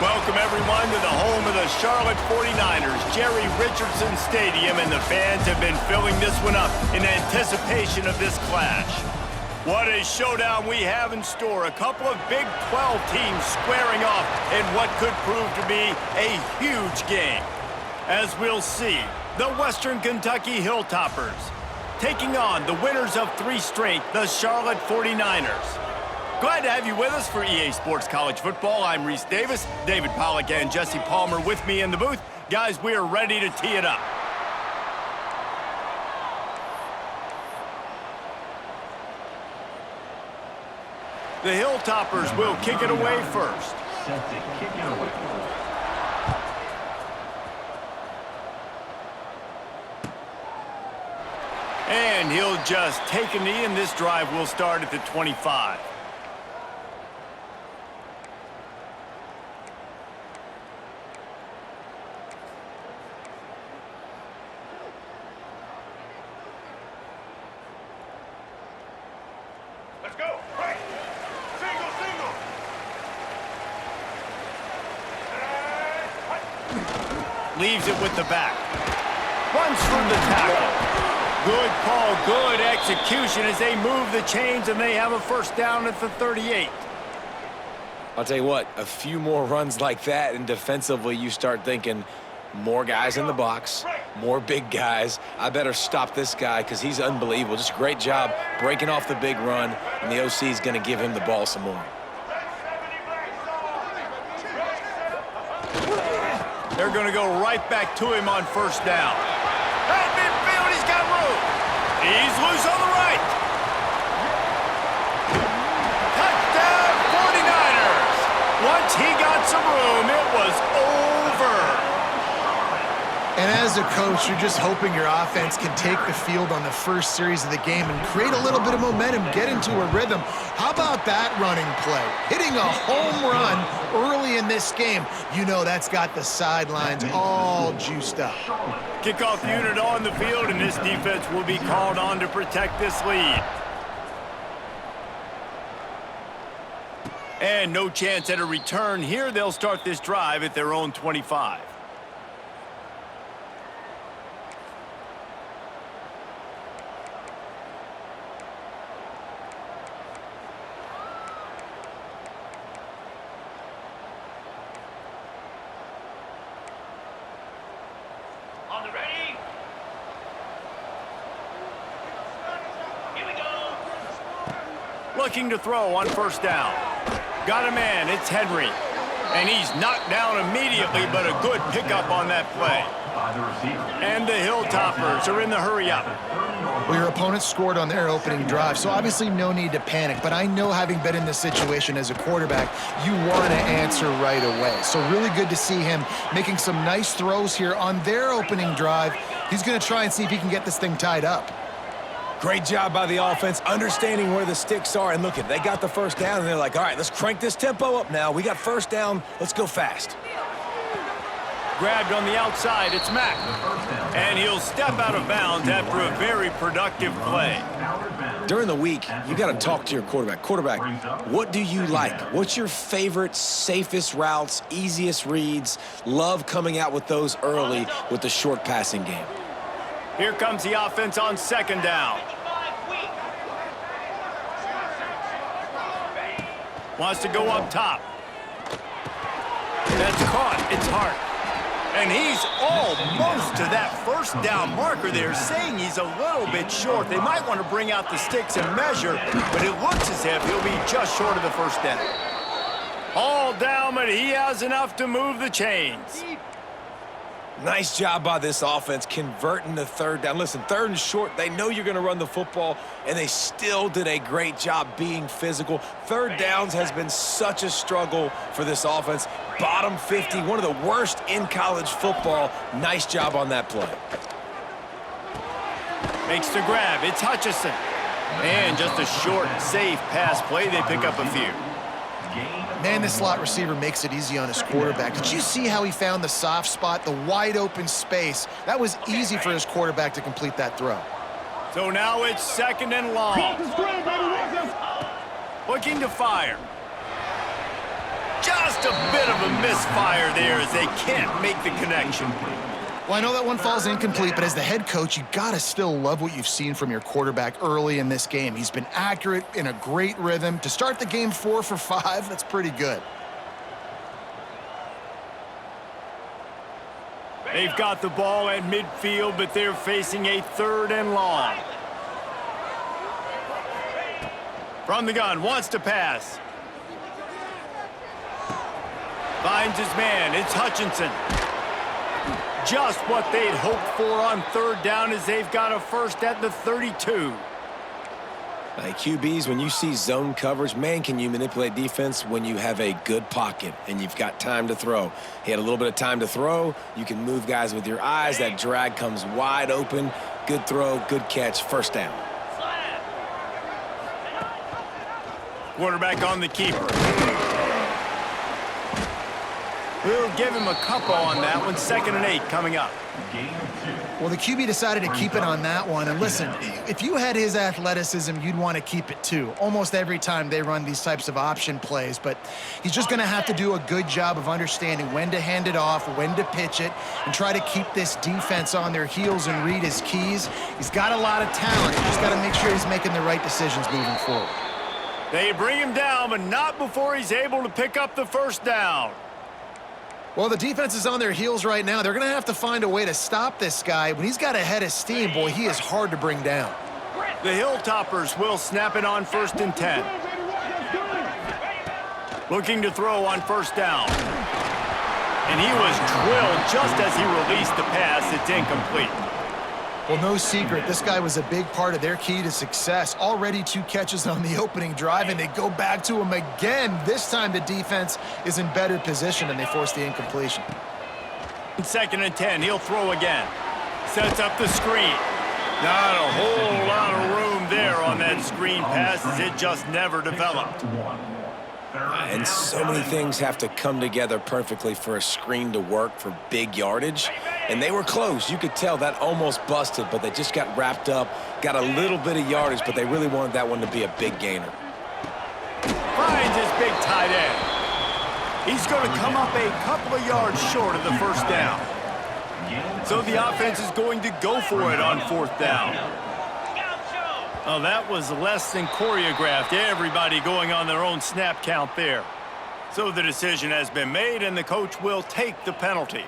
Welcome, everyone, to the home of the Charlotte 49ers, Jerry Richardson Stadium, and the fans have been filling this one up in anticipation of this clash. What a showdown we have in store. A couple of Big 12 teams squaring off in what could prove to be a huge game. As we'll see, the Western Kentucky Hilltoppers taking on the winners of 3 straight, the Charlotte 49ers. Glad to have you with us for EA Sports College Football. I'm Reese Davis, David Pollack and Jesse Palmer with me in the booth. Guys, we are ready to tee it up. The Hilltoppers will kick it away first. Set to kick it away. And he'll just take a knee, and this drive will start at the 25. Let's go. Right. Single. Leaves it with the back. Runs through the tackle. Good call, good execution as they move the chains, and they have a first down at the 38. I'll tell you what, a few more runs like that, and defensively you start thinking, more guys in the box, more big guys. I better stop this guy because he's unbelievable. Just a great job breaking off the big run, and the OC is going to give him the ball some more. They're going to go right back to him on first down. At midfield, he's got room. He's loose on the right. Touchdown, 49ers. Once he got some room, it was over. And as a coach, you're just hoping your offense can take the field on the first series of the game and create a little bit of momentum, get into a rhythm. How about that running play? Hitting a home run early in this game. You know that's got the sidelines all juiced up. Kickoff unit on the field, and this defense will be called on to protect this lead. And no chance at a return here. They'll start this drive at their own 25. On the ready. Here we go. Looking to throw on first down. Got a man, it's Henry. And he's knocked down immediately, but a good pickup on that play. By the receiver. And the Hilltoppers are in the hurry-up. Well, your opponent scored on their opening drive, so obviously no need to panic. But I know, having been in this situation as a quarterback, you want to answer right away. So really good to see him making some nice throws here on their opening drive. He's going to try and see if he can get this thing tied up. Great job by the offense, understanding where the sticks are. And look, they got the first down, and they're like, all right, let's crank this tempo up now. We got first down. Let's go fast. Grabbed on the outside, it's Mack. And he'll step out of bounds after a very productive play. During the week, you got to talk to your quarterback. Quarterback, what do you like? What's your favorite, safest routes, easiest reads? Love coming out with those early with the short passing game. Here comes the offense on second down. Wants to go up top. That's caught. It's Hart. And he's almost to that first down marker there, saying he's a little bit short. They might want to bring out the sticks and measure, but it looks as if he'll be just short of the first down. All down, but he has enough to move the chains. Nice job by this offense converting the third down. Listen, third and short, they know you're going to run the football, and they still did a great job being physical. Third downs has been such a struggle for this offense. Bottom 50, one of the worst in college football. Nice job on that play. Makes the grab. It's Hutchinson. And just a short, safe pass play. They pick up a few. Man, this slot receiver makes it easy on his quarterback. Did you see how he found the soft spot, the wide open space? That was easy for his quarterback to complete that throw. So now it's second and long. Looking to fire. Just a bit of a misfire there as they can't make the connection. Well, I know that one falls incomplete, but as the head coach, you gotta still love what you've seen from your quarterback early in this game. He's been accurate, in a great rhythm. To start the game 4 for 5, that's pretty good. They've got the ball at midfield, but they're facing a 3rd and long. From the gun, wants to pass. Finds his man, it's Hutchinson. Just what they'd hoped for on 3rd down as they've got a first at the 32. Hey, QBs, when you see zone coverage, man, can you manipulate defense when you have a good pocket and you've got time to throw. He had a little bit of time to throw. You can move guys with your eyes. That drag comes wide open. Good throw, good catch, first down. Quarterback on the keeper. We'll give him a couple on that one. 2nd and 8 coming up. Well, the QB decided to keep it on that one. And listen, if you had his athleticism, you'd want to keep it too. Almost every time they run these types of option plays. But he's just going to have to do a good job of understanding when to hand it off, when to pitch it, and try to keep this defense on their heels and read his keys. He's got a lot of talent. He's just got to make sure he's making the right decisions moving forward. They bring him down, but not before he's able to pick up the first down. Well, the defense is on their heels right now. They're going to have to find a way to stop this guy. When he's got a head of steam, boy, he is hard to bring down. The Hilltoppers will snap it on 1st and 10. Looking to throw on 1st down. And he was drilled just as he released the pass. It's incomplete. Well, no secret, this guy was a big part of their key to success. Already 2 catches on the opening drive, and they go back to him again. This time the defense is in better position, and they force the incompletion. 2nd and 10, he'll throw again. Sets up the screen. Not a whole lot of room there on that screen pass as it just never developed. And so many things have to come together perfectly for a screen to work for big yardage. And they were close. You could tell that almost busted, but they just got wrapped up, got a little bit of yardage, but they really wanted that one to be a big gainer. Finds his big tight end. He's going to come up a couple of yards short of the first down. So the offense is going to go for it on 4th down. Oh, that was less than choreographed. Everybody going on their own snap count there. So the decision has been made, and the coach will take the penalty.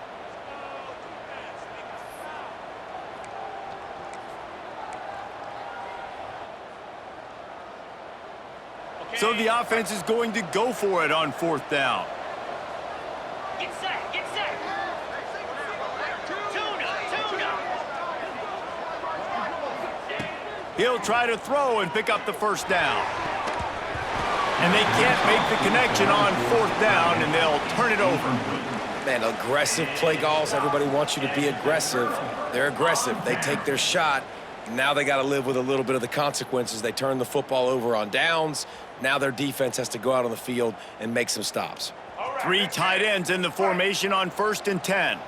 So the offense is going to go for it on 4th down. Get set, get set. Tuna. He'll try to throw and pick up the first down. And they can't make the connection on 4th down, and they'll turn it over. Man, aggressive play calls. Everybody wants you to be aggressive. They're aggressive. They take their shot. Now they got to live with a little bit of the consequences. They turn the football over on downs. Now their defense has to go out on the field and make some stops. 3 tight ends in the formation on 1st and 10.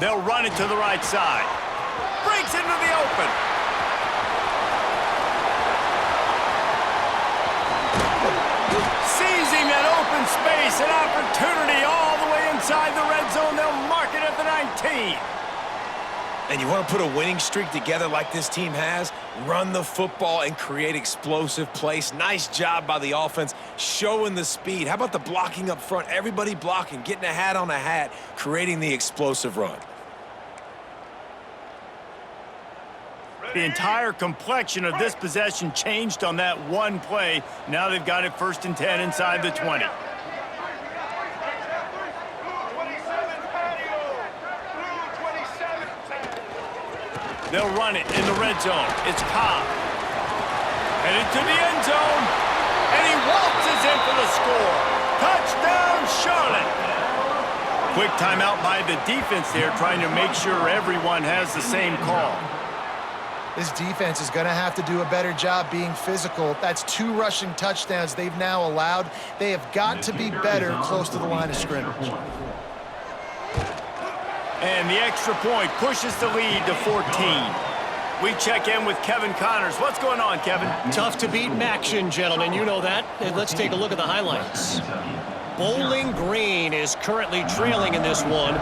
They'll run it to the right side. Breaks into the open. Seizing that open space, an opportunity all the way inside the red zone. They'll mark it at the 19. And you want to put a winning streak together like this team has, run the football and create explosive plays. Nice job by the offense, showing the speed. How about the blocking up front? Everybody blocking, getting a hat on a hat, creating the explosive run. The entire complexion of this possession changed on that one play. Now they've got it 1st and 10 inside the 20. They'll run it in the red zone. It's Cobb. Headed to the end zone. And he waltzes in for the score. Touchdown, Charlotte. Quick timeout by the defense there, trying to make sure everyone has the same call. This defense is going to have to do a better job being physical. That's 2 rushing touchdowns they've now allowed. They have got to be better close to the line of scrimmage. And the extra point pushes the lead to 14. We check in with Kevin Connors. What's going on, Kevin? Tough to beat Maction, gentlemen. You know that. And let's take a look at the highlights. Bowling Green is currently trailing in this one,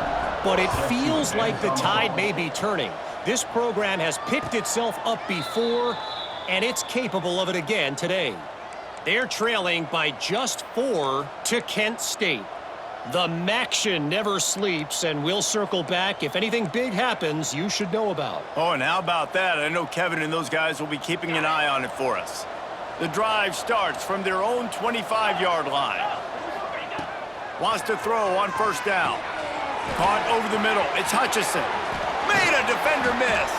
but it feels like the tide may be turning. This program has picked itself up before, and it's capable of it again today. They're trailing by just 4 to Kent State. The Maction never sleeps, and we'll circle back. If anything big happens, you should know about. Oh, and how about that? I know Kevin and those guys will be keeping an eye on it for us. The drive starts from their own 25-yard line. Wants to throw on first down. Caught over the middle. It's Hutchinson. Made a defender miss.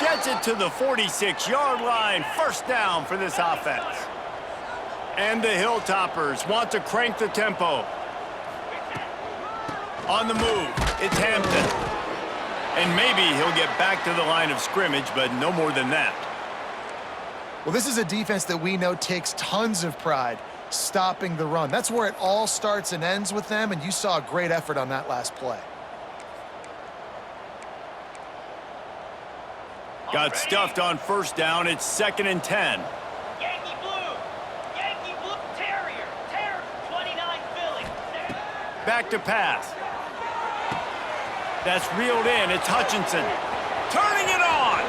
Gets it to the 46-yard line. First down for this offense. And the Hilltoppers want to crank the tempo. On the move, it's Hampton. And maybe he'll get back to the line of scrimmage, but no more than that. Well, this is a defense that we know takes tons of pride stopping the run. That's where it all starts and ends with them, and you saw a great effort on that last play. Got stuffed on first down. It's 2nd and 10. Yankee Blue, Terrier, 29 Philly. Back to pass. That's reeled in. It's Hutchinson. Turning it on.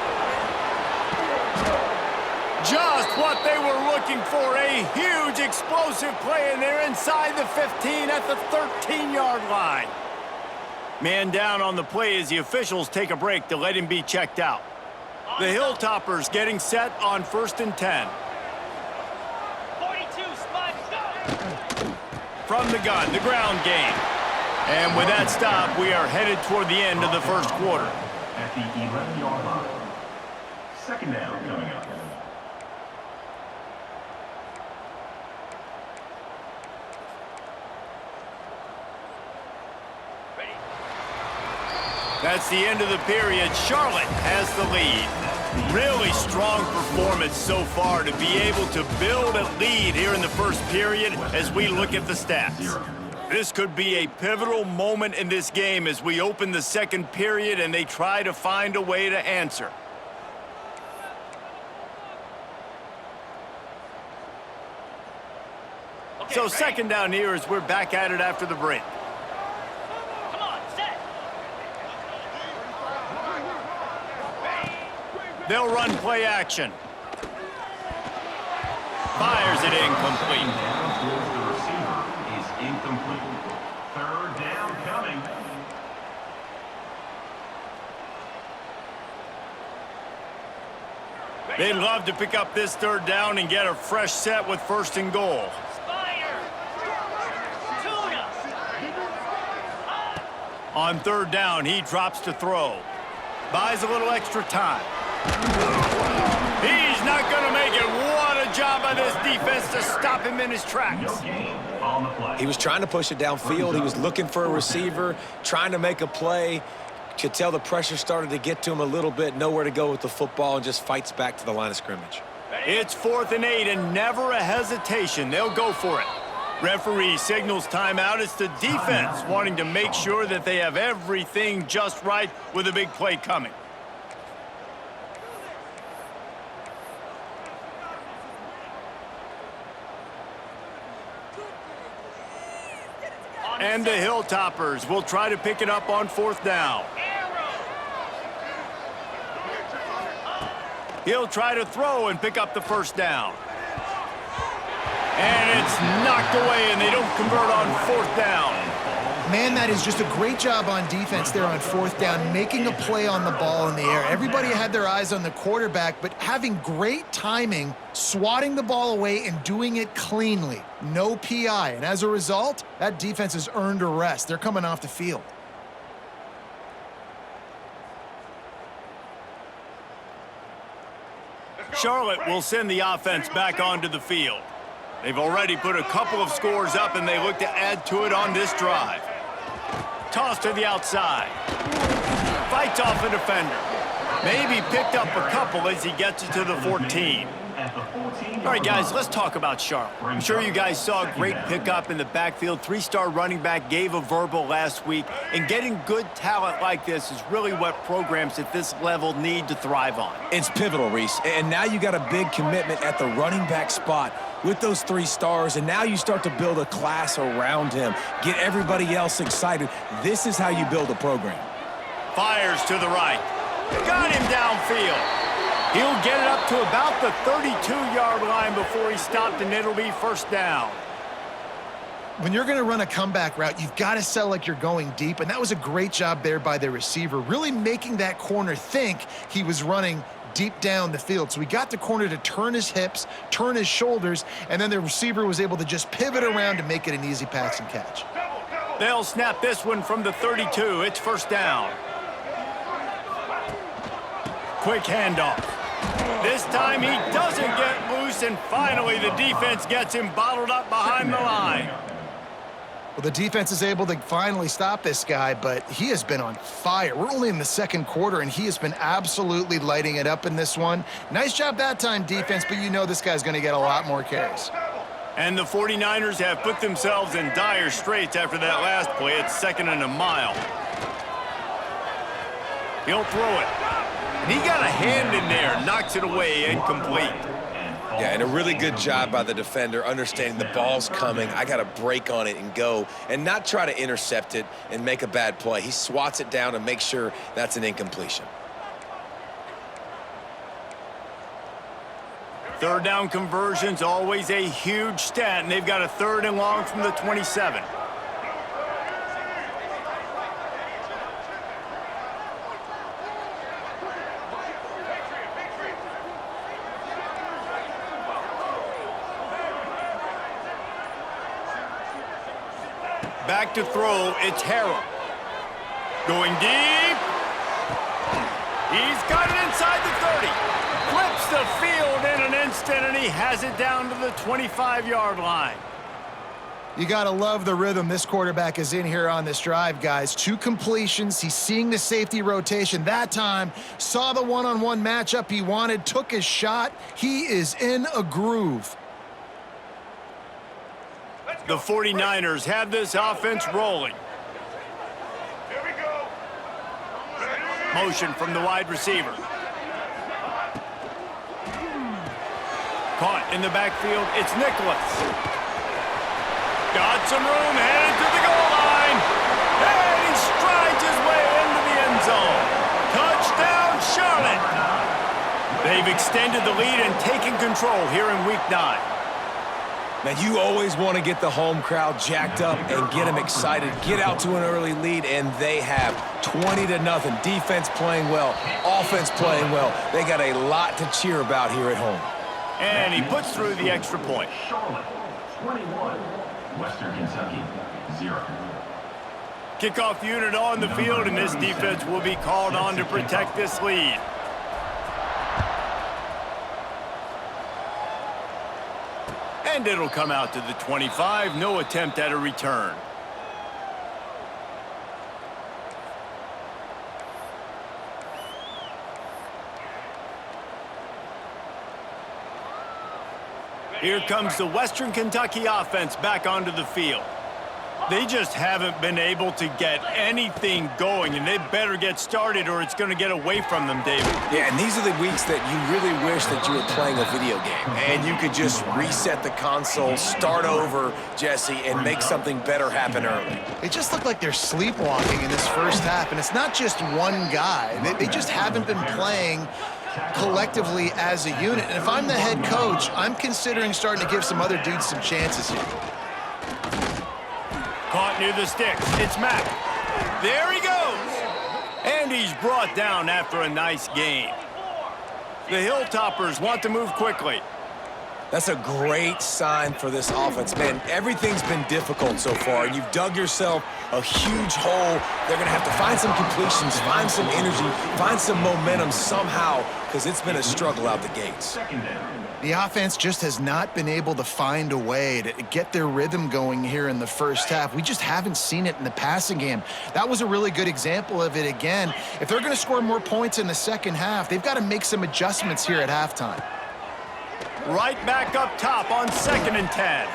Just what they were looking for. A huge explosive play, and they're inside the 15 at the 13-yard line. Man down on the play as the officials take a break to let him be checked out. The Hilltoppers getting set on 1st and 10. 42, spot, go! From the gun, the ground game. And with that stop, we are headed toward the end of the first quarter. At the 11-yard line. 2nd down coming up. That's the end of the period. Charlotte has the lead. Really strong performance so far to be able to build a lead here in the first period as we look at the stats. This could be a pivotal moment in this game as we open the second period and they try to find a way to answer. So 2nd down here as we're back at it after the break. Come on, set. They'll run play action. Fires it incomplete. Down towards the receiver is incomplete. 3rd down coming. They'd love to pick up this 3rd down and get a fresh set with 1st and goal. Spire. Tuna. On 3rd down, he drops to throw. Buys a little extra time. He's not going to make it. What a job by this defense to stop him in his tracks. No gain on the play. He was trying to push it downfield. He was looking for a receiver, trying to make a play. Could tell the pressure started to get to him a little bit. Nowhere to go with the football and just fights back to the line of scrimmage. It's 4th and 8 and never a hesitation. They'll go for it. Referee signals timeout. It's the defense wanting to make sure that they have everything just right with a big play coming. And the Hilltoppers will try to pick it up on 4th down. He'll try to throw and pick up the 1st down. And it's knocked away, and they don't convert on 4th down. Man, that is just a great job on defense there on 4th down, making a play on the ball in the air. Everybody had their eyes on the quarterback, but having great timing, swatting the ball away and doing it cleanly. No PI, and as a result, that defense has earned a rest. They're coming off the field. Charlotte will send the offense back onto the field. They've already put a couple of scores up, and they look to add to it on this drive. Toss to the outside. Fights off a defender. Maybe picked up a couple as he gets it to the 14. at the 14. All right, guys, let's talk about Charlotte. I'm sure you guys saw a great pickup in the backfield. Three-star running back gave a verbal last week, and getting good talent like this is really what programs at this level need to thrive on. It's pivotal, Reese. And now you got a big commitment at the running back spot with those 3 stars, and now you start to build a class around him. Get everybody else excited. This is how you build a program. Fires to the right. Got him downfield. He'll get it up to about the 32-yard line before he stopped, and it'll be first down. When you're going to run a comeback route, you've got to sell like you're going deep, and that was a great job there by the receiver, really making that corner think he was running deep down the field. So we got the corner to turn his hips, turn his shoulders, and then the receiver was able to just pivot around to make it an easy pass and catch. They'll snap this one from the 32. It's first down. Quick handoff. This time he doesn't get loose, and finally the defense gets him bottled up behind the line. Well, the defense is able to finally stop this guy, but he has been on fire. We're only in the second quarter, and he has been absolutely lighting it up in this one. Nice job that time, defense, but you know this guy's going to get a lot more carries. And the 49ers have put themselves in dire straits after that last play. It's 2nd and a mile. He'll throw it. And he got a hand in there, knocks it away, incomplete. Yeah, and a really good job by the defender understanding the ball's coming. I got to break on it and go and not try to intercept it and make a bad play. He swats it down and makes sure that's an incompletion. Third down conversion's always a huge stat, and they've got a 3rd and long from the 27. Back to throw, it's Harrell. Going deep. He's got it inside the 30. Flips the field in an instant, and he has it down to the 25-yard line. You got to love the rhythm this quarterback is in here on this drive, guys. 2 completions. He's seeing the safety rotation that time. Saw the one-on-one matchup he wanted. Took his shot. He is in a groove. The 49ers have this offense rolling. Here we go. Motion from the wide receiver. Caught in the backfield. It's Nicholas. Got some room, headed to the goal line. And he strides his way into the end zone. Touchdown, Charlotte. They've extended the lead and taken control here in Week 9. Now, you always want to get the home crowd jacked up and get them excited. Get out to an early lead, and they have 20-0. Defense playing well, offense playing well. They got a lot to cheer about here at home. And he puts through the extra point. Charlotte, 21. Western Kentucky, 0. Kickoff unit on the field, and this defense will be called on to protect this lead. And it'll come out to the 25. No attempt at a return. Here comes the Western Kentucky offense back onto the field. They just haven't been able to get anything going, and they better get started or it's going to get away from them, David. Yeah, and these are the weeks that you really wish that you were playing a video game and you could just reset the console, start over, Jesse, and make something better happen early. It just looked like they're sleepwalking in this first half, and it's not just one guy. They just haven't been playing collectively as a unit. And if I'm the head coach, I'm considering starting to give some other dudes some chances here. Caught near the sticks. It's Mack. There he goes. And he's brought down after a nice gain. The Hilltoppers want to move quickly. That's a great sign for this offense. Man, everything's been difficult so far, and you've dug yourself a huge hole. They're going to have to find some completions, find some energy, find some momentum somehow, because it's been a struggle out the gates. The offense just has not been able to find a way to get their rhythm going here in the first half. We just haven't seen it in the passing game. That was a really good example of it again. If they're going to score more points in the second half, they've got to make some adjustments here at halftime. Right back up top on 2nd and 10.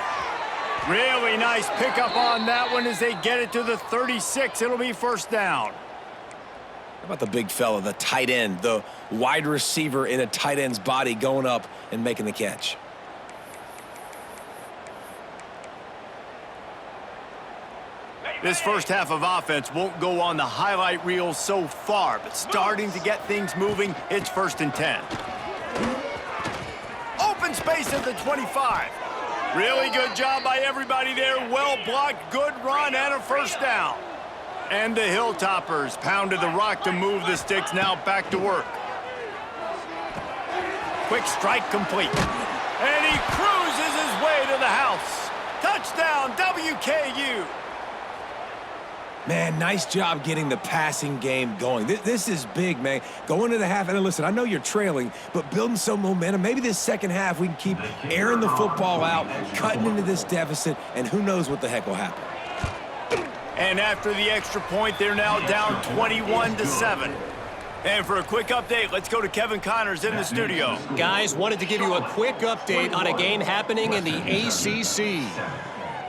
Really nice pickup on that one as they get it to the 36. It'll be first down. How about the big fella, the tight end, the wide receiver in a tight end's body going up and making the catch? This first half of offense won't go on the highlight reel so far, but starting to get things moving, it's 1st and 10. Open space at the 25. Really good job by everybody there. Well blocked, good run, and a first down. And the Hilltoppers pounded the rock to move the sticks. Now back to work. Quick strike complete. And he cruises his way to the house. Touchdown, WKU. Man, nice job getting the passing game going. This is big, man. Going to the half, and listen, I know you're trailing, but building some momentum. Maybe this second half we can keep airing the football out, cutting into this deficit, and who knows what the heck will happen. And after the extra point, they're now down 21-7. And for a quick update, let's go to Kevin Connors in the studio. Guys, wanted to give you a quick update on a game happening in the ACC.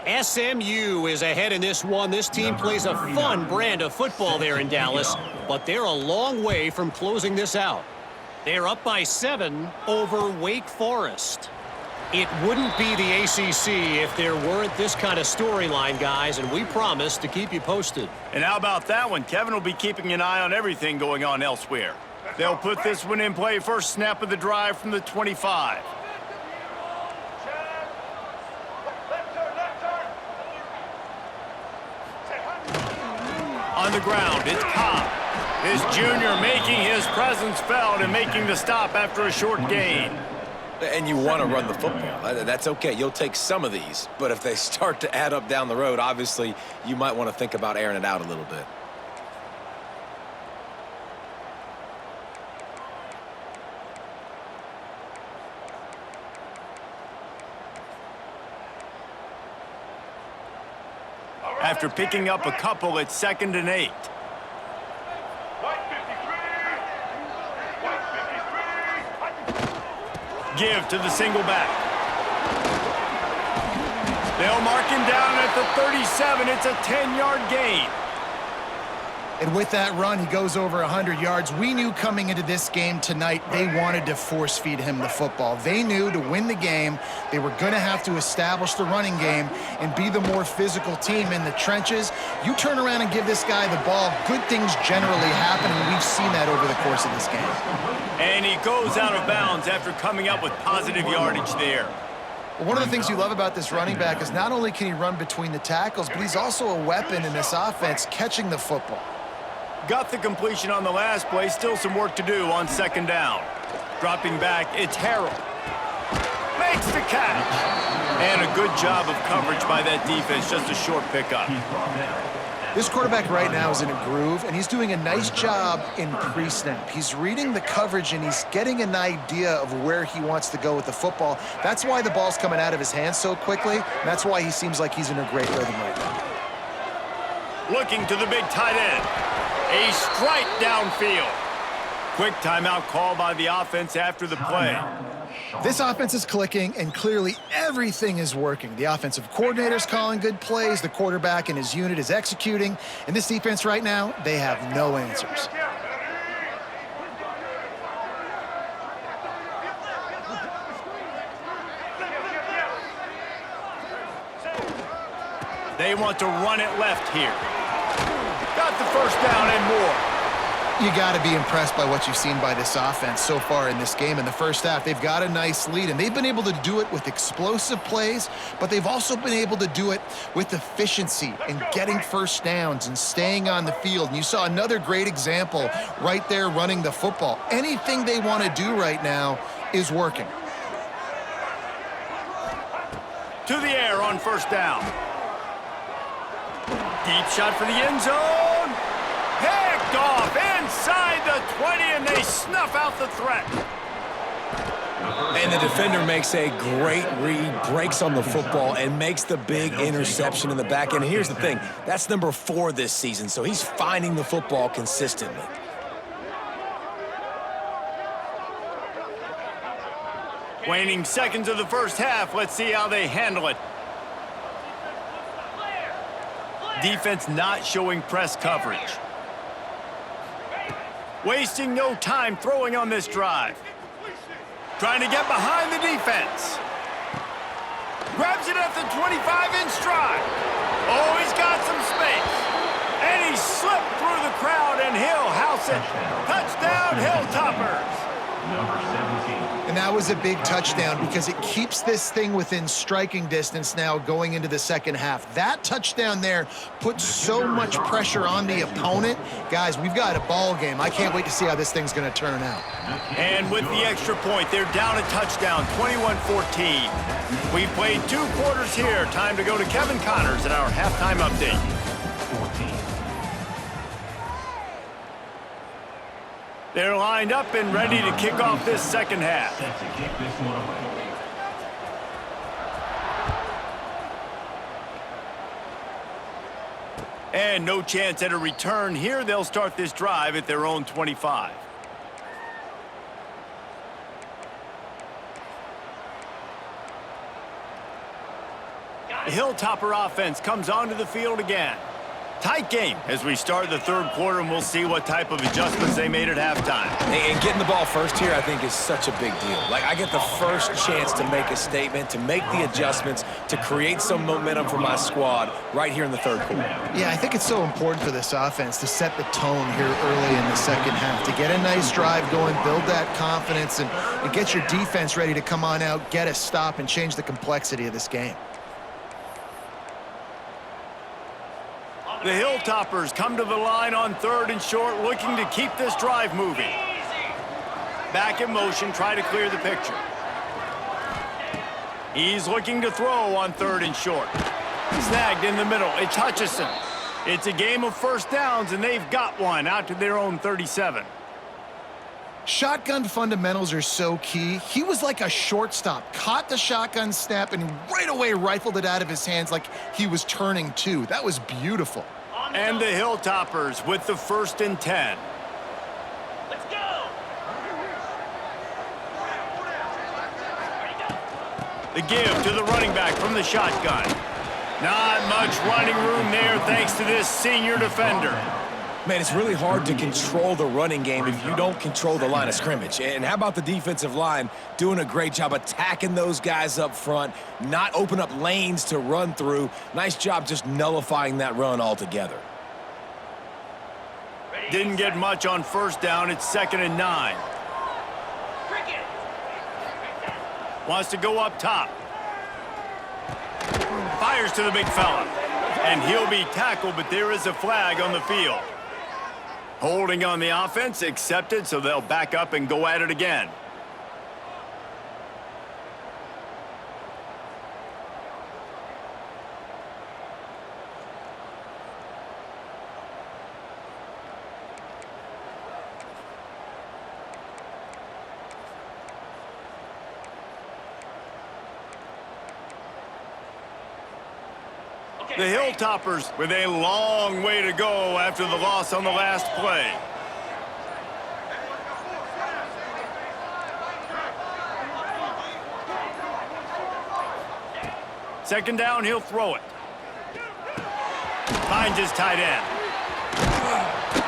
SMU is ahead in this one. This team plays a fun brand of football there in Dallas, but they're a long way from closing this out. They're up by 7 over Wake Forest. It wouldn't be the ACC if there weren't this kind of storyline, guys, and we promise to keep you posted. And how about that one? Kevin will be keeping an eye on everything going on elsewhere. They'll put this one in play. First snap of the drive from the 25. On the ground, it's Cobb. This junior making his presence felt and making the stop after a short gain. And you want to run the football. That's okay. You'll take some of these. But if they start to add up down the road, obviously, you might want to think about airing it out a little bit. After picking up a couple, it's 2nd and 8. Give to the single back. They'll mark him down at the 37. It's a 10-yard gain. And with that run, he goes over 100 yards. We knew coming into this game tonight, they wanted to force feed him the football. They knew to win the game, they were going to have to establish the running game and be the more physical team in the trenches. You turn around and give this guy the ball, good things generally happen, and we've seen that over the course of this game. And he goes out of bounds after coming up with positive yardage there. Well, one of the things you love about this running back is not only can he run between the tackles, but he's also a weapon in this offense catching the football. Got the completion on the last play. Still some work to do on 2nd down. Dropping back, it's Harrell. Makes the catch. And a good job of coverage by that defense. Just a short pickup. This quarterback right now is in a groove, and he's doing a nice job in pre-snap. He's reading the coverage, and he's getting an idea of where he wants to go with the football. That's why the ball's coming out of his hands so quickly, and that's why he seems like he's in a great rhythm right now. Looking to the big tight end. A strike downfield. Quick timeout call by the offense after the play. This offense is clicking, and clearly everything is working. The offensive coordinator's calling good plays. The quarterback and his unit is executing. And this defense right now, they have no answers. They want to run it left here. Got the first down and more. You got to be impressed by what you've seen by this offense so far in this game. In the first half, they've got a nice lead, and they've been able to do it with explosive plays, but they've also been able to do it with efficiency and getting first downs and staying on the field. And you saw another great example right there running the football. Anything they want to do right now is working. To the air on first down. Deep shot for the end zone. Picked off inside the 20, and they snuff out the threat. And the defender makes a great read, breaks on the football, and makes the big interception in the back end. Here's the thing. That's number 4 this season, so he's finding the football consistently. Waning seconds of the first half. Let's see how they handle it. Clear. Clear. Defense not showing press coverage. Wasting no time throwing on this drive. Trying to get behind the defense. Grabs it at the 25 in stride. Oh, he's got some space. And he slipped through the crowd, and he'll house it. Touchdown, Hilltoppers. Number 17. And that was a big touchdown because it keeps this thing within striking distance now going into the second half. That touchdown there puts so much pressure on the opponent. Guys, we've got a ball game. I can't wait to see how this thing's going to turn out. And with the extra point, they're down a touchdown, 21-14. We've played 2 quarters here. Time to go to Kevin Connors at our halftime update. 14. They're lined up and ready to kick off this second half. Set to kick this one away. And no chance at a return here. They'll start this drive at their own 25. The Hilltopper offense comes onto the field again. Tight game as we start the third quarter, and we'll see what type of adjustments they made at halftime. And getting the ball first here, I think, is such a big deal. Like, I get the first chance to make a statement, to make the adjustments, to create some momentum for my squad right here in the third quarter. Yeah, I think it's so important for this offense to set the tone here early in the second half, to get a nice drive going, build that confidence, and get your defense ready to come on out, get a stop, and change the complexity of this game. The Hilltoppers come to the line on 3rd and short, looking to keep this drive moving. Back in motion, try to clear the picture. He's looking to throw on 3rd and short. Snagged in the middle. It's Hutchison. It's a game of first downs, and they've got one out to their own 37. Shotgun fundamentals are so key. He was like a shortstop, caught the shotgun snap, and right away rifled it out of his hands like he was turning two. That was beautiful. And the Hilltoppers with the 1st and 10. Let's go. The give to the running back from the shotgun. Not much running room there thanks to this senior defender. Man, it's really hard to control the running game if you don't control the line of scrimmage. And how about the defensive line doing a great job attacking those guys up front, not open up lanes to run through. Nice job just nullifying that run altogether. Didn't get much on 1st down. It's 2nd and 9. Cricket. Wants to go up top. Fires to the big fella. And he'll be tackled, but there is a flag on the field. Holding on the offense, accepted, so they'll back up and go at it again. The Hilltoppers with a long way to go after the loss on the last play. Second down, he'll throw it. Finds his tight end.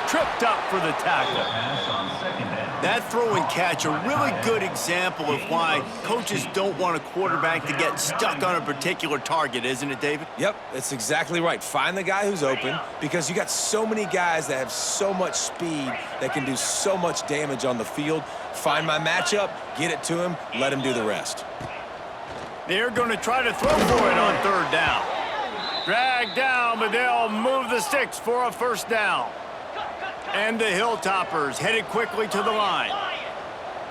Tripped up for the tackle. Pass on 2nd down. That throw and catch, a really good example of why coaches don't want a quarterback to get stuck on a particular target, isn't it, David? Yep, that's exactly right. Find the guy who's open because you got so many guys that have so much speed that can do so much damage on the field. Find my matchup, get it to him, let him do the rest. They're going to try to throw for it on 3rd down. Dragged down, but they'll move the sticks for a 1st down. And the Hilltoppers headed quickly to the line.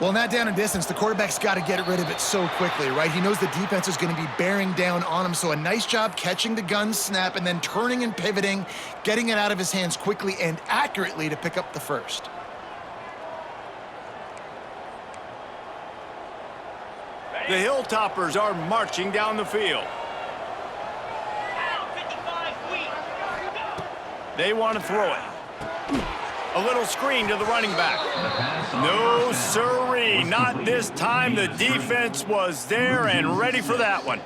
Well, in that down and distance, the quarterback's got to get rid of it so quickly, right? He knows the defense is going to be bearing down on him, so a nice job catching the gun snap and then turning and pivoting, getting it out of his hands quickly and accurately to pick up the 1st. The Hilltoppers are marching down the field. They want to throw it. A little screen to the running back. No siree, not this time. The defense was there and ready for that one.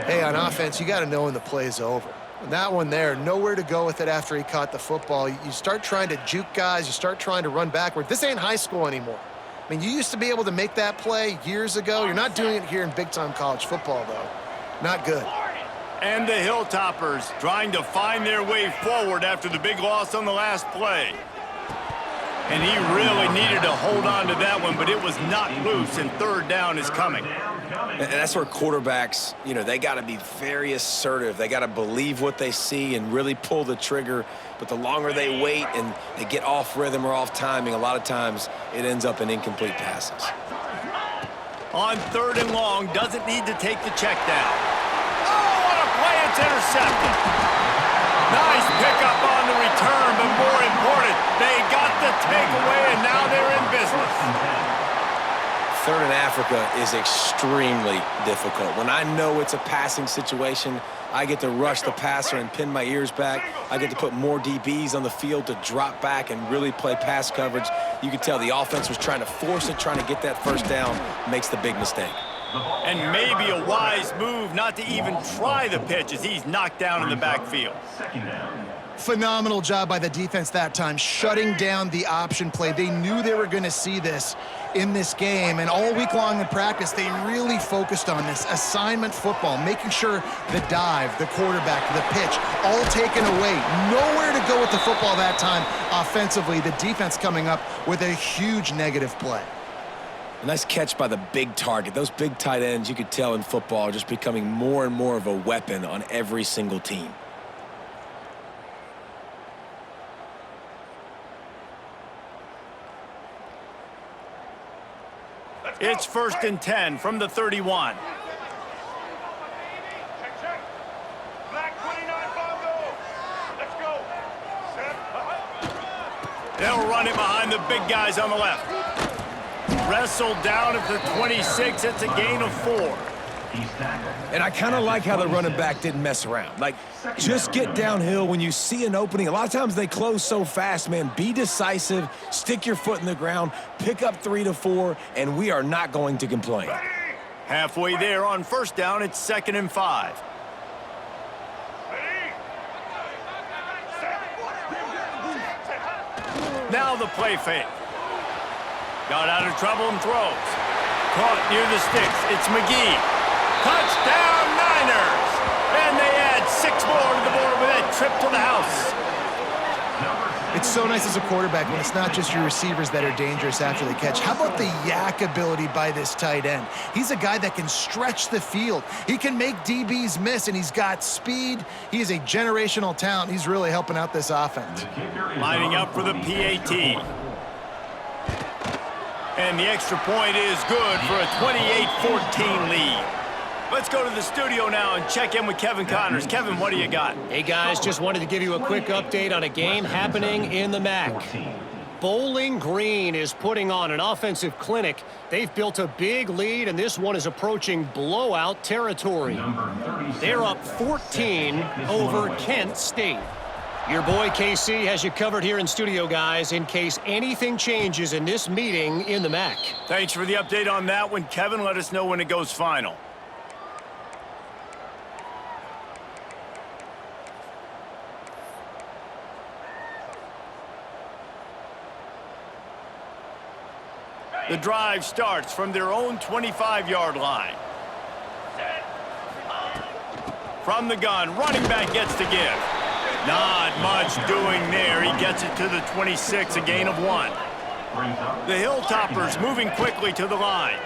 Hey, on offense, you got to know when the play's over. And that one there, nowhere to go with it after he caught the football. You start trying to juke guys. You start trying to run backward. This ain't high school anymore. I mean, you used to be able to make that play years ago. You're not doing it here in big-time college football, though. Not good. And the Hilltoppers trying to find their way forward after the big loss on the last play. And he really needed to hold on to that one, but it was knocked loose, and third down is coming. And that's where quarterbacks, you know, they got to be very assertive. They got to believe what they see and really pull the trigger. But the longer they wait and they get off rhythm or off timing, a lot of times it ends up in incomplete passes. On third and long, doesn't need to take the check down. Oh, what a play, it's intercepted. Nice pickup on the return, but more important, they got the takeaway, and now they're in business. Third in Africa is extremely difficult. When I know it's a passing situation, I get to rush the passer and pin my ears back. I get to put more DBs on the field to drop back and really play pass coverage. You could tell the offense was trying to force it, trying to get that first down, makes the big mistake. And maybe a wise move not to even try the pitch as he's knocked down in the backfield. Phenomenal job by the defense that time, shutting down the option play. They knew they were going to see this in this game, and all week long in practice, they really focused on this assignment football, making sure the dive, the quarterback, the pitch, all taken away. Nowhere to go with the football that time offensively. The defense coming up with a huge negative play. A nice catch by the big target. Those big tight ends, you could tell in football, are just becoming more and more of a weapon on every single team. It's 1st and 10 from the 31. They'll run it behind the big guys on the left. Wrestled down at the 26. It's a gain of 4. And I kind of like how the running back didn't mess around. Like, just get downhill when you see an opening. A lot of times they close so fast, man. Be decisive, stick your foot in the ground, pick up 3 to 4, and we are not going to complain. Halfway there on first down, it's 2nd and 5. Now the play fake. Got out of trouble and throws. Caught near the sticks. It's McGee. Touchdown, Niners! And they add 6 more to the board with that trip to the house. It's so nice as a quarterback when it's not just your receivers that are dangerous after the catch. How about the yak ability by this tight end? He's a guy that can stretch the field. He can make DBs miss, and he's got speed. He is a generational talent. He's really helping out this offense. Lining up for the PAT. And the extra point is good for a 28-14 lead. Let's go to the studio now and check in with Kevin Connors. Kevin, what do you got? Hey, guys, just wanted to give you a quick update on a game happening in the MAC. Bowling Green is putting on an offensive clinic. They've built a big lead, and this one is approaching blowout territory. They're up 14 over Kent State. Your boy KC has you covered here in studio, guys, in case anything changes in this meeting in the MAC. Thanks for the update on that one, Kevin. Let us know when it goes final. The drive starts from their own 25-yard line. From the gun, running back gets to give. Not much doing there. He gets it to the 26, a gain of 1. The Hilltoppers moving quickly to the line.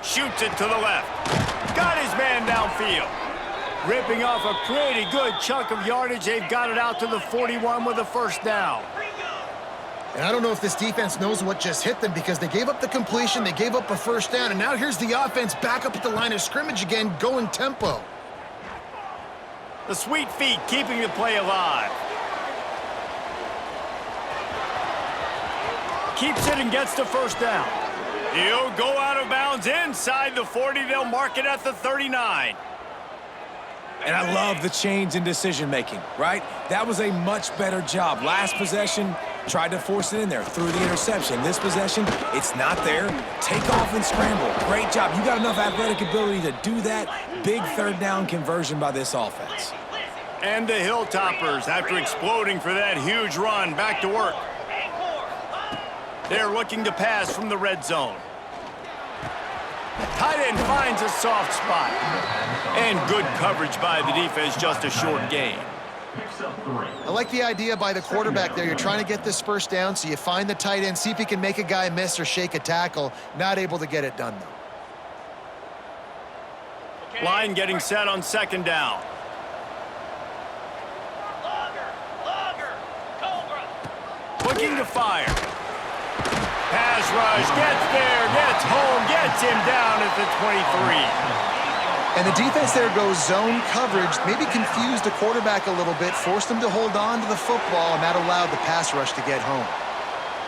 Shoots it to the left. Got his man downfield. Ripping off a pretty good chunk of yardage. They've got it out to the 41 with a first down. And I don't know if this defense knows what just hit them because they gave up the completion, they gave up a first down, and now here's the offense back up at the line of scrimmage again, going tempo. The sweet feet keeping the play alive. Keeps it and gets the first down. He'll go out of bounds inside the 40. They'll mark it at the 39. And I love the change in decision-making, right? That was a much better job. Last possession, tried to force it in there, threw the interception. This possession, it's not there. Take off and scramble. Great job. You got enough athletic ability to do that. Big third down conversion by this offense. And the Hilltoppers, after exploding for that huge run, back to work. They're looking to pass from the red zone. Tight end finds a soft spot. And good coverage by the defense, just a short gain. I like the idea by the quarterback there. You're trying to get this first down, so you find the tight end, see if he can make a guy miss or shake a tackle. Not able to get it done, though. Line getting set on second down. Looking to fire. Pass rush, gets there, gets home, gets him down at the 23. And the defense there goes zone coverage, maybe confused the quarterback a little bit, forced him to hold on to the football, and that allowed the pass rush to get home.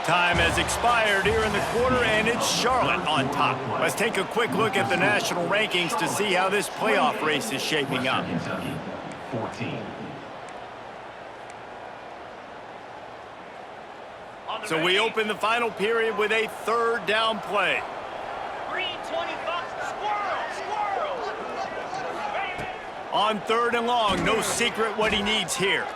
Time has expired here in the quarter, and it's Charlotte on top. Let's take a quick look at the national rankings to see how this playoff race is shaping up. 14. So we open the final period with a third down play. Green 20 bucks. Squirrel. On third and long, no secret what he needs here.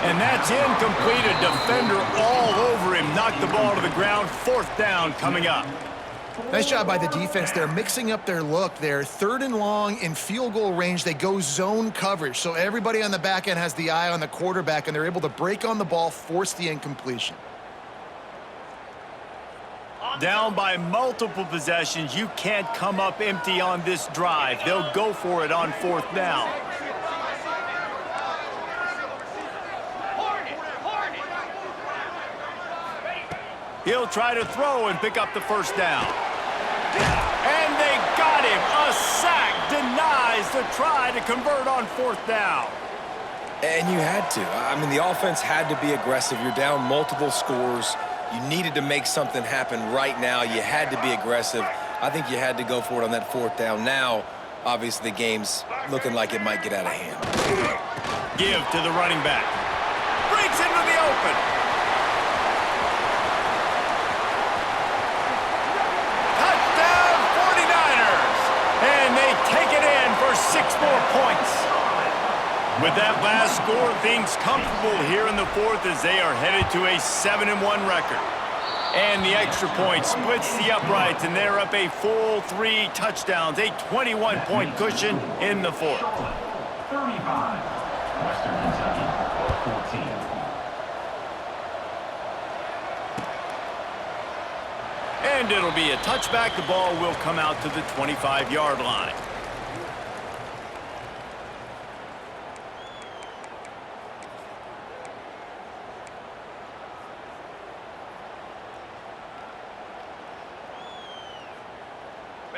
And that's incomplete. A defender all over him. Knocked the ball to the ground. Fourth down coming up. Nice job by the defense there, mixing up their look there. Third and long in field goal range, they go zone coverage. So everybody on the back end has the eye on the quarterback, and they're able to break on the ball, force the incompletion. Down by multiple possessions, you can't come up empty on this drive. They'll go for it on fourth down. He'll try to throw and pick up the first down. And they got him. A sack denies the try to convert on fourth down. And you had to. I mean, the offense had to be aggressive. You're down multiple scores. You needed to make something happen right now. You had to be aggressive. I think you had to go for it on that fourth down. Now, obviously, the game's looking like it might get out of hand. Give to the running back. Breaks into the open. And they take it in for 6 more points. With that last score, things comfortable here in the fourth as they are headed to a 7-1 record. And the extra point splits the uprights, and they're up a full 3 touchdowns, a 21-point cushion in the fourth. 35. Western Kentucky, 14. And it'll be a touchback. The ball will come out to the 25-yard line.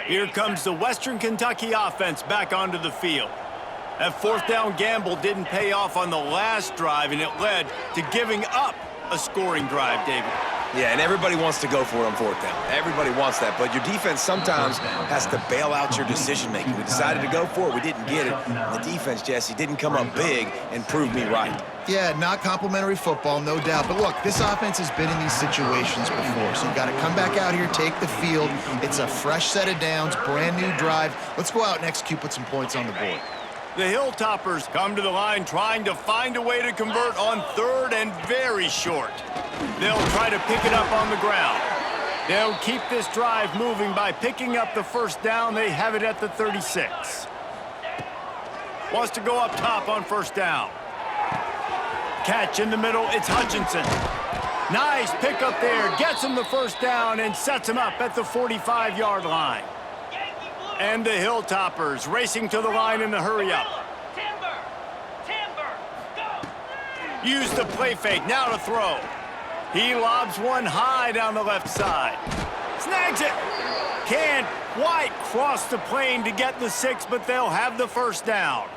Here comes the Western Kentucky offense back onto the field. That fourth down gamble didn't pay off on the last drive, and it led to giving up a scoring drive, David. Yeah, and everybody wants to go for it on fourth down. Everybody wants that, but your defense sometimes has to bail out your decision-making. We decided to go for it. We didn't get it. The defense, Jesse, didn't come up big and prove me right. Yeah, not complimentary football, no doubt. But look, this offense has been in these situations before, so you got to come back out here, take the field. It's a fresh set of downs, brand new drive. Let's go out and execute, put some points on the board. The Hilltoppers come to the line trying to find a way to convert on third and very short. They'll try to pick it up on the ground. They'll keep this drive moving by picking up the first down. They have it at the 36. Wants to go up top on first down. Catch in the middle, it's Hutchinson. Nice pick up there, gets him the first down and sets him up at the 45-yard line. And the Hilltoppers racing to the line in the hurry-up. Timber, go! Use the play fake, now to throw. He lobs one high down the left side. Snags it. Can't quite cross the plane to get the 6, but they'll have the first down.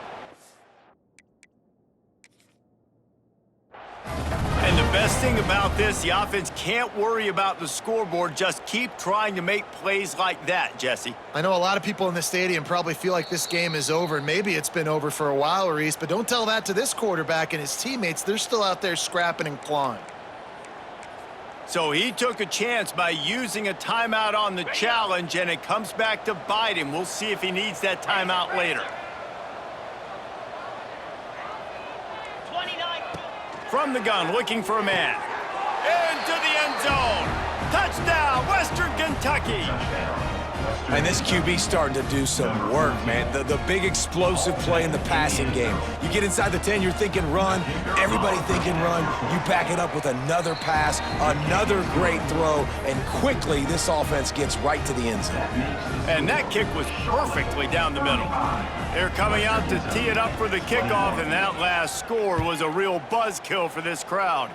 And the best thing about this, the offense can't worry about the scoreboard. Just keep trying to make plays like that, Jesse. I know a lot of people in the stadium probably feel like this game is over, and maybe it's been over for a while, Reese, but don't tell that to this quarterback and his teammates. They're still out there scrapping and clawing. So he took a chance by using a timeout on the challenge, and it comes back to bite him. We'll see if he needs that timeout later. 29. From the gun, looking for a man. Into the end zone. Touchdown, Western Kentucky. And this QB starting to do some work, man. The big explosive play in the passing game. You get inside the 10, you're thinking run. Everybody thinking run. You back it up with another pass, another great throw, and quickly this offense gets right to the end zone. And that kick was perfectly down the middle. They're coming out to tee it up for the kickoff, and that last score was a real buzzkill for this crowd.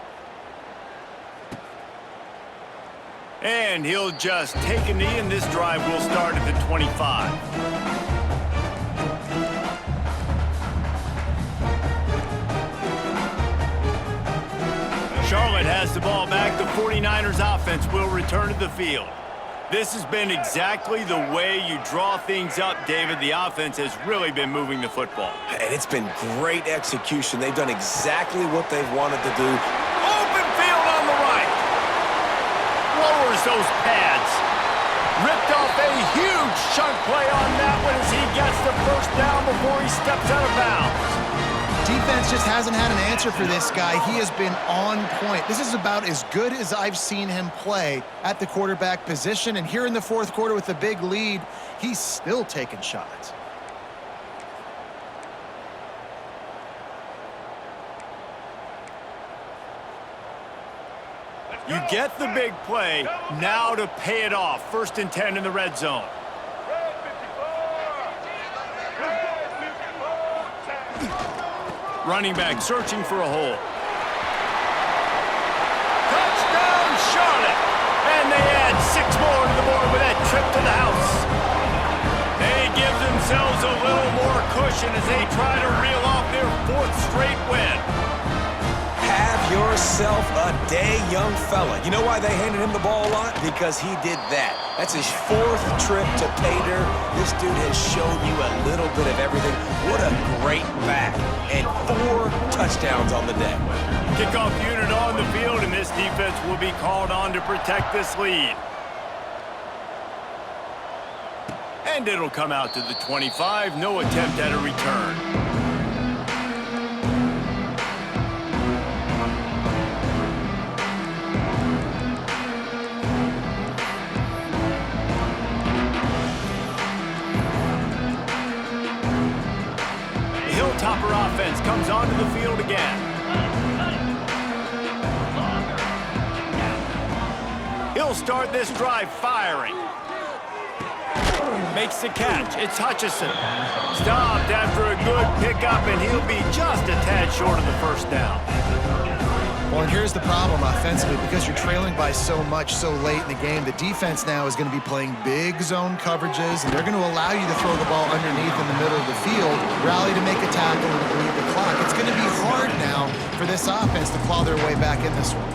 And he'll just take a knee, and this drive will start at the 25. Charlotte has the ball back. The 49ers offense will return to the field. This has been exactly the way you draw things up, David. The offense has really been moving the football. And it's been great execution. They've done exactly what they've wanted to do. Open field on the right. Lowers those pads. Ripped off a huge chunk play on that one as he gets the first down before he steps out of bounds. Defense just hasn't had an answer for this guy. He has been on point. This is about as good as I've seen him play at the quarterback position. And here in the fourth quarter with the big lead, he's still taking shots. You get the big play, now to pay it off. 1st and 10 in the red zone. Running back searching for a hole. Touchdown, Charlotte! And they add 6 more to the board with that trip to the house. They give themselves a little more cushion as they try to reel off their 4th straight win. Have yourself a day, young fella. You know why they handed him the ball a lot? Because he did that. That's his 4th trip to pay dirt. This dude has shown you a little bit of everything. What a great back. And 4 touchdowns on the day. Kickoff unit on the field, and this defense will be called on to protect this lead. And it'll come out to the 25. No attempt at a return. Topper offense comes onto the field again. He'll start this drive firing. Makes the catch. It's Hutchinson. Stopped after a good pickup, and he'll be just a tad short of the first down. Well, and here's the problem offensively, because you're trailing by so much so late in the game, the defense now is going to be playing big zone coverages, and they're going to allow you to throw the ball underneath in the middle of the field, rally to make a tackle, and bleed the clock. It's going to be hard now for this offense to claw their way back in this one.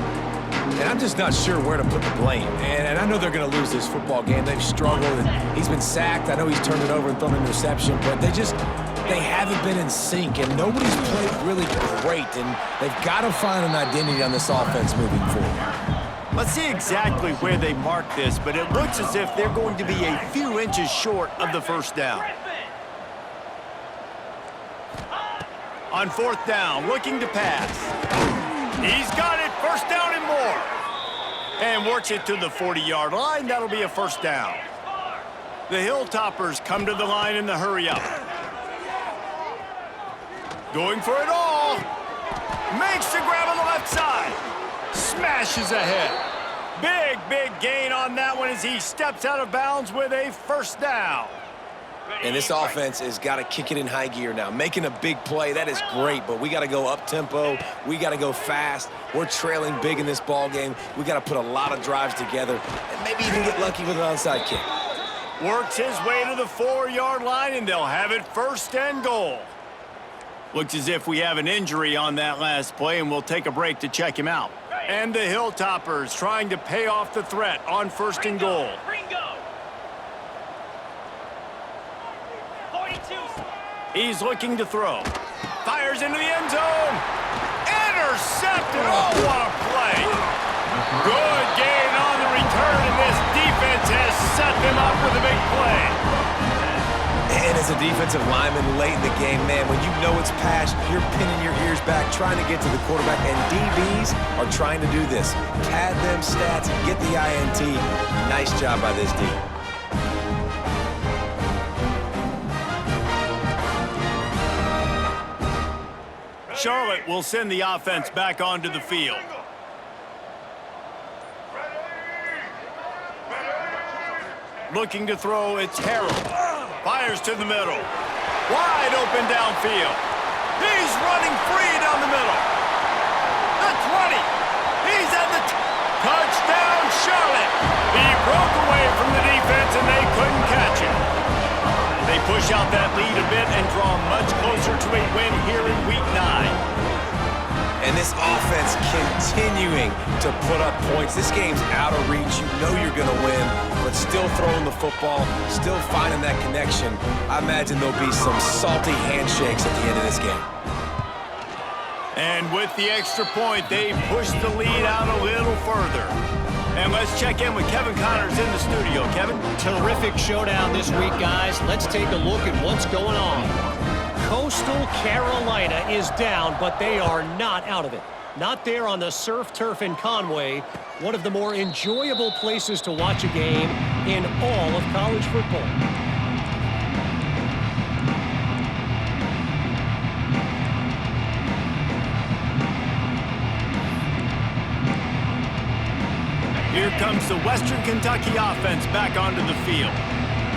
And I'm just not sure where to put the blame. And I know they're going to lose this football game. They've struggled, and he's been sacked. I know he's turned it over and thrown an interception, but they haven't been in sync, and nobody's played really great, and they've got to find an identity on this offense moving forward. Let's see exactly where they mark this, but it looks as if they're going to be a few inches short of the first down. On 4th down, looking to pass. He's got it, 1st down and more. And works it to the 40-yard line. That'll be a 1st down. The Hilltoppers come to the line in the hurry-up. Going for it all. Makes the grab on the left side. Smashes ahead. Big gain on that one as he steps out of bounds with a 1st down. And this offense has got to kick it in high gear now. Making a big play, that is great, but we got to go up-tempo. We got to go fast. We're trailing big in this ball game. We got to put a lot of drives together and maybe even get lucky with an onside kick. Works his way to the 4-yard line, and they'll have it 1st and goal. Looks as if we have an injury on that last play, and we'll take a break to check him out. And the Hilltoppers trying to pay off the threat on 1st and goal. Ringo. 42. He's looking to throw. Fires into the end zone. Intercepted. Oh, what a play. Good gain on the return, and this defense has set them up with a big play. And as a defensive lineman late in the game, man, when you know it's pass, you're pinning your ears back, trying to get to the quarterback, and DBs are trying to do this. Pad them stats, get the INT. Nice job by this D. Charlotte will send the offense back onto the field. Looking to throw, it's Harold. Fires to the middle. Wide open downfield. He's running free down the middle. The 20. He's at the touchdown, Charlotte. He broke away from the defense, and they couldn't catch him. They push out that lead a bit and draw much closer to a win here in Week 9. And this offense continuing to put up points. This game's out of reach. You know you're going to win, but still throwing the football, still finding that connection. I imagine there'll be some salty handshakes at the end of this game. And with the extra point, they push the lead out a little further. And let's check in with Kevin Connors in the studio. Kevin? Terrific showdown this week, guys. Let's take a look at what's going on. Coastal Carolina is down, but they are not out of it. Not there on the surf turf in Conway, one of the more enjoyable places to watch a game in all of college football. Here comes the Western Kentucky offense back onto the field.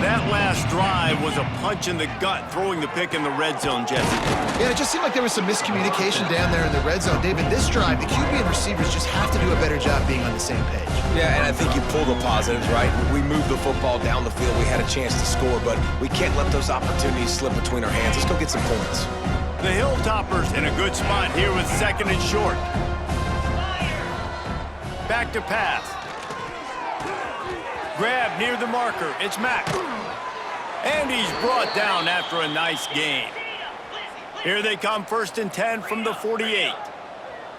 That last drive was a punch in the gut, throwing the pick in the red zone, Jesse. Yeah, it just seemed like there was some miscommunication down there in the red zone. David, this drive, the QB and receivers just have to do a better job being on the same page. Yeah, and I think you pull the positives, right? We moved the football down the field. We had a chance to score, but we can't let those opportunities slip between our hands. Let's go get some points. The Hilltoppers in a good spot here with 2nd and short. Back to pass. Grab near the marker. It's Mack. And he's brought down after a nice gain. Here they come, 1st and 10 from the 48.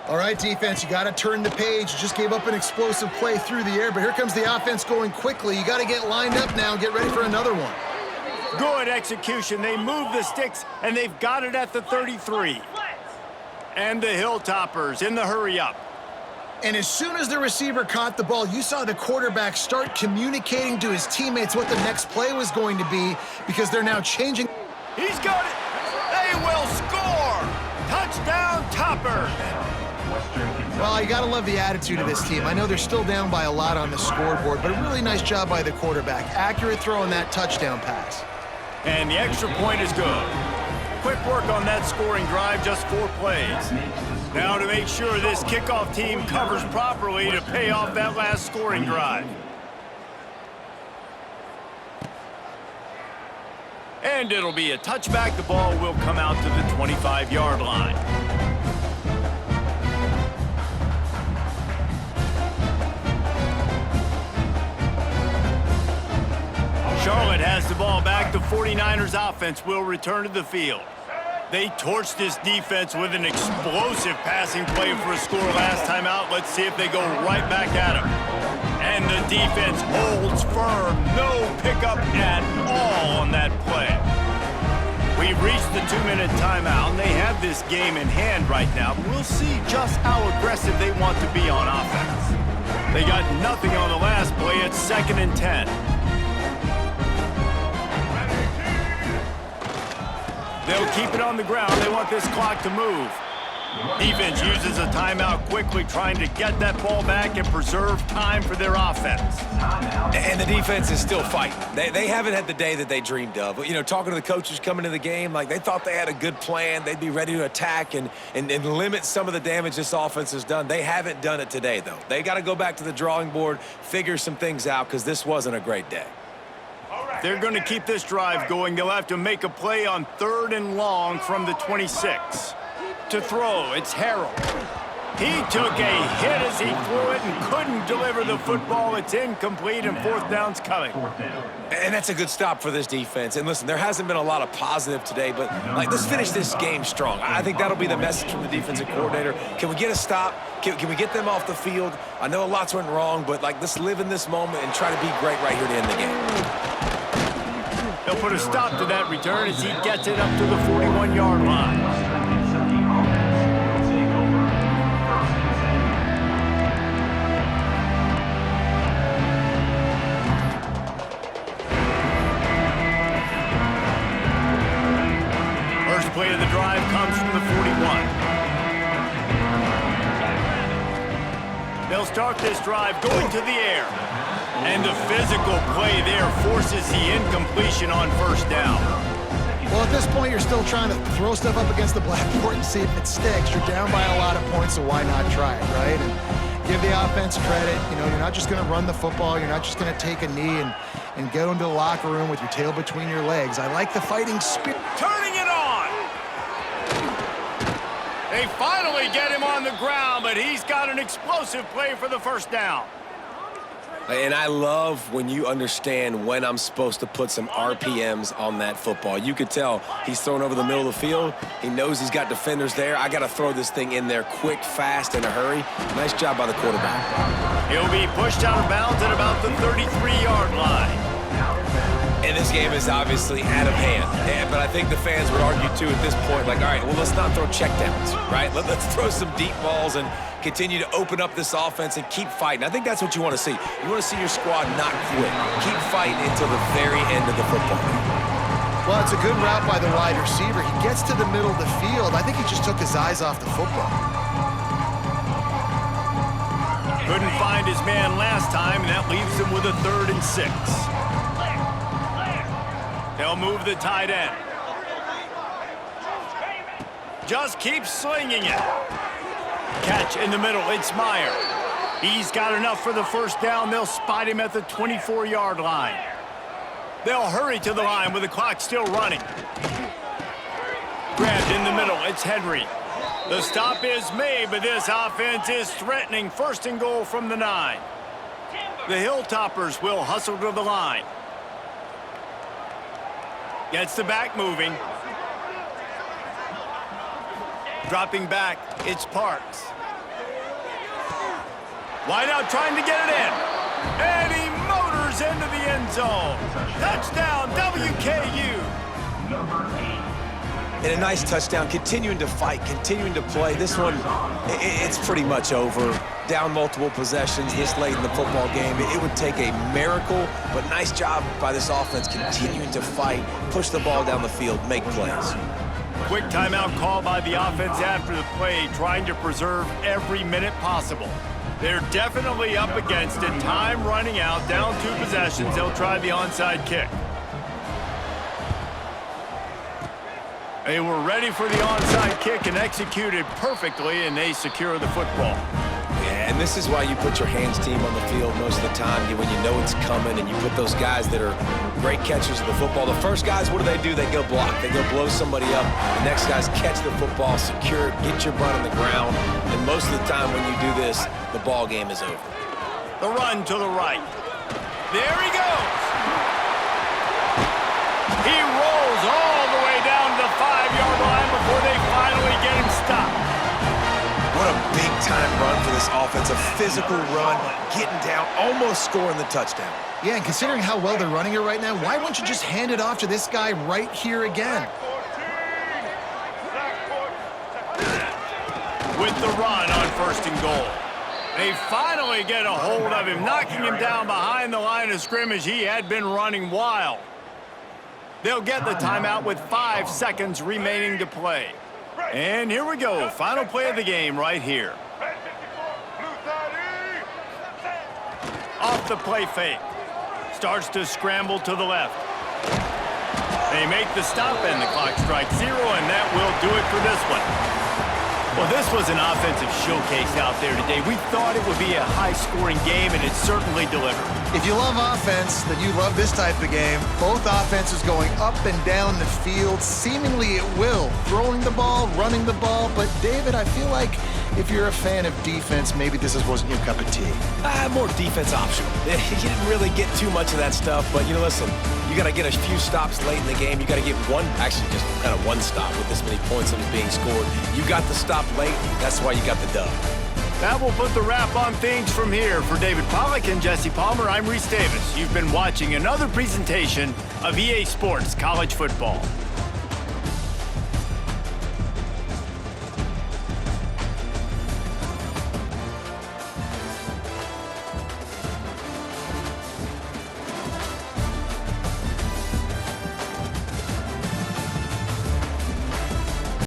All right, defense, you got to turn the page. You just gave up an explosive play through the air, but here comes the offense going quickly. You got to get lined up now and get ready for another one. Good execution. They move the sticks, and they've got it at the 33. And the Hilltoppers in the hurry-up. And as soon as the receiver caught the ball, you saw the quarterback start communicating to his teammates what the next play was going to be because they're now changing. He's got it. They will score. Touchdown, Toppers. Well, you got to love the attitude of this team. I know they're still down by a lot on the scoreboard, but a really nice job by the quarterback. Accurate throw on that touchdown pass. And the extra point is good. Quick work on that scoring drive, just 4 plays. Now to make sure this kickoff team covers properly to pay off that last scoring drive. And it'll be a touchback. The ball will come out to the 25-yard line. Charlotte has the ball back. The 49ers offense will return to the field. They torched this defense with an explosive passing play for a score last time out. Let's see if they go right back at him. And the defense holds firm. No pickup at all on that play. We've reached the 2-minute timeout, and they have this game in hand right now. But we'll see just how aggressive they want to be on offense. They got nothing on the last play. It's 2nd and 10. They'll keep it on the ground. They want this clock to move. Defense uses a timeout quickly, trying to get that ball back and preserve time for their offense. And the defense is still fighting. They haven't had the day that they dreamed of. But, you know, talking to the coaches coming to the game, like they thought they had a good plan. They'd be ready to attack and limit some of the damage this offense has done. They haven't done it today, though. They got to go back to the drawing board, figure some things out, because this wasn't a great day. They're going to keep this drive going. They'll have to make a play on 3rd and long from the 26. To throw, it's Harold. He took a hit as he threw it and couldn't deliver the football. It's incomplete and fourth down's coming. And that's a good stop for this defense. And listen, there hasn't been a lot of positive today, but let's finish this game strong. I think that'll be the message from the defensive coordinator. Can we get a stop? Can we get them off the field? I know a lot's went wrong, but let's live in this moment and try to be great right here to end the game. They'll put a stop to that return as he gets it up to the 41-yard line. Play of the drive comes from the 41. They'll start this drive going to the air. And the physical play there forces the incompletion on first down. Well, at this point, you're still trying to throw stuff up against the blackboard and see if it sticks. You're down by a lot of points, so why not try it, right? And give the offense credit. You know, you're not just going to run the football. You're not just going to take a knee and go into the locker room with your tail between your legs. I like the fighting spirit. Turning it on! They finally get him on the ground, but he's got an explosive play for the first down. And I love when you understand when I'm supposed to put some RPMs on that football. You could tell he's thrown over the middle of the field. He knows he's got defenders there. I got to throw this thing in there quick, fast, in a hurry. Nice job by the quarterback. He'll be pushed out of bounds at about the 33-yard line. And this game is obviously out of hand. But I think the fans would argue, too, at this point, all right, well, let's not throw checkdowns, right? Let's throw some deep balls and continue to open up this offense and keep fighting. I think that's what you want to see. You want to see your squad not quit. Keep fighting until the very end of the football game. Well, it's a good route by the wide receiver. He gets to the middle of the field. I think he just took his eyes off the football. Couldn't find his man last time, and that leaves him with a 3rd and 6. They'll move the tight end. Just keep slinging it. Catch in the middle. It's Meyer. He's got enough for the first down. They'll spot him at the 24-yard line. They'll hurry to the line with the clock still running. Grabbed in the middle. It's Henry. The stop is made, but this offense is threatening. 1st and goal from the 9. The Hilltoppers will hustle to the line. Gets the back moving. Dropping back, it's Parks. Wide out trying to get it in. And he motors into the end zone. Touchdown, WKU. And a nice touchdown, continuing to fight, continuing to play. This one, it's pretty much over. Down multiple possessions this late in the football game. It would take a miracle, but nice job by this offense continuing to fight, push the ball down the field, make plays. Quick timeout call by the offense after the play, trying to preserve every minute possible. They're definitely up against it. Time running out, down 2 possessions. They'll try the onside kick. They were ready for the onside kick and executed perfectly, and they secure the football. Yeah, and this is why you put your hands team on the field most of the time when you know it's coming, and you put those guys that are great catchers of the football. The first guys, what do? They go block. They go blow somebody up. The next guys catch the football, secure it, get your butt on the ground. And most of the time when you do this, the ball game is over. The run to the right. There he goes. He rolls all the way down to the 5-yard line before they finally get him stopped. What a big-time run for this offense. A physical run, getting down, almost scoring the touchdown. Yeah, and considering how well they're running it right now, why wouldn't you just hand it off to this guy right here again? With the run on 1st and goal. They finally get a hold of him, knocking him down behind the line of scrimmage. He had been running wild. They'll get the timeout with 5 seconds remaining to play. And here we go, final play of the game right here. Off the play fake. Starts to scramble to the left. They make the stop and the clock strikes 0, and that will do it for this one. Well, this was an offensive showcase out there today. We thought it would be a high-scoring game, and it certainly delivered. If you love offense, then you love this type of game. Both offenses going up and down the field, seemingly at will. Throwing the ball, running the ball. But, David, I feel like If you're a fan of defense, maybe this wasn't your cup of tea. More defense optional. You didn't really get too much of that stuff, but, listen, you got to get a few stops late in the game. You got to get actually just kind of one stop with this many points that was being scored. You got the stop late. That's why you got the dub. That will put the wrap on things from here. For David Pollack and Jesse Palmer, I'm Reese Davis. You've been watching another presentation of EA Sports College Football.